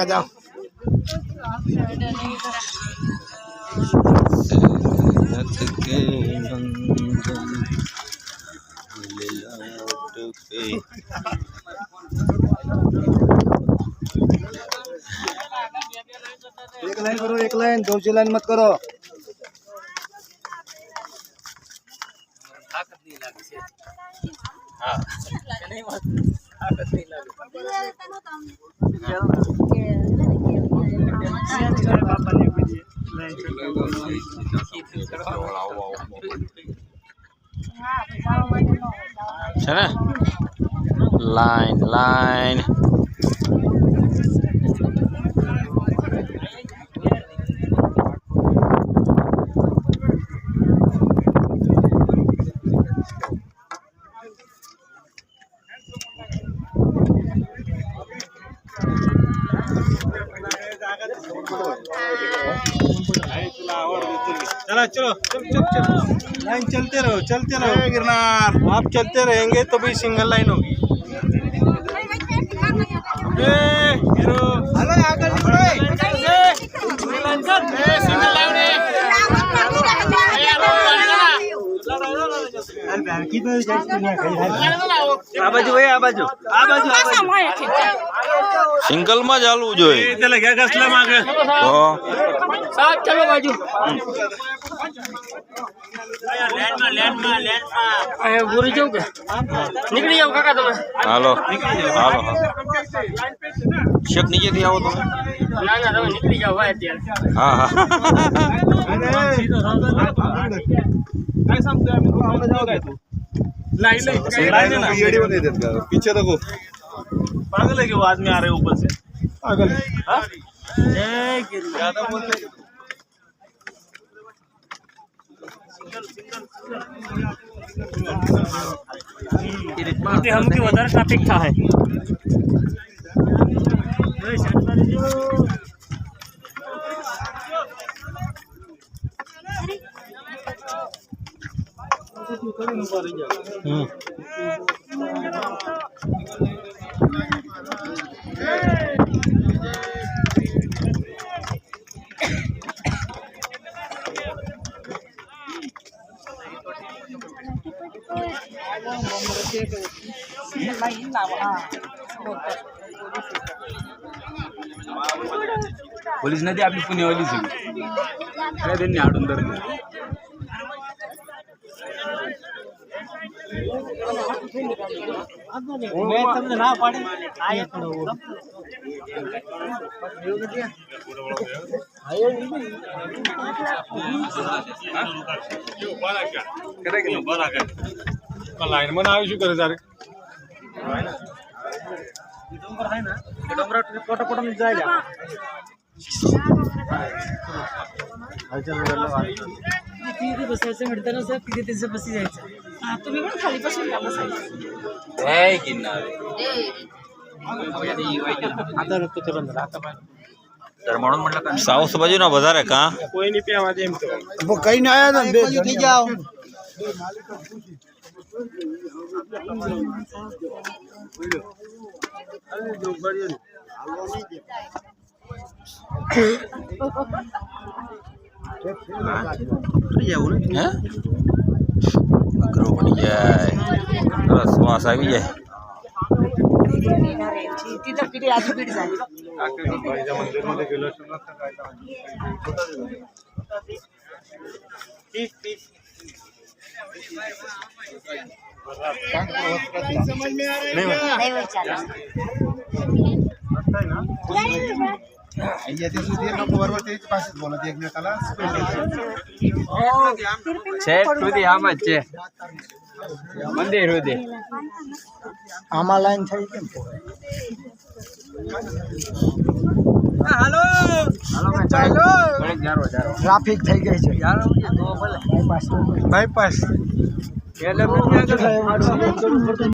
जाओ एक लाइन करो, एक लाइन, दो लाइन मत करो। लाइन लाइन चला चलो चल चल चल लाइन चलते रहो गिरनार। आप चलते रहेंगे तो भी सिंगल लाइन होगी। सिंगल में चालू जो चलो बाजू बुरी जाऊ के निकली जाओ काका तुम हालो हालो शेख नीचे थी आओ तुम ना ना तुम निकली जाओ भाई અત્યારે हाँ हाँ पीछे देखो पागल है कि वो आदमी आ रहे ऊपर से पागल है। ज्यादा बोलते हमकी વધારે ટ્રાફિક થાય पोलीस नदी आपली पुण्यावालीच काय त्यांनी आडून धरलं ના પાડી लाइन में आवी करे तारे बसायचं म्हणतं ना सर तिथे त्याचं बसी जायचं तुम्ही पण खाली बसून का बसायचं आता रक्त तुरंत आता तर म्हणून म्हटलं का साऊथ बाजू ना बाजार आहे का कोई नहीं पे आवाज एम तो वो कहीं ना आया था ठीक जाओ करो बढ़िया श्वास आ गई है तिथं किती आधी पीठ झाली मंदिर मध्ये गेलो समझ में आ रहा है नको बरोबर तेच भाषेत बोलत एकमेकाला सेट होती आमच છે મંદિર होते आमा लाइन થઈ કેમ હાલો હાલો ચાલો ટ્રાફિક થઈ ગઈ છે યાર તો ભલે બાયપાસ बायपास એટલે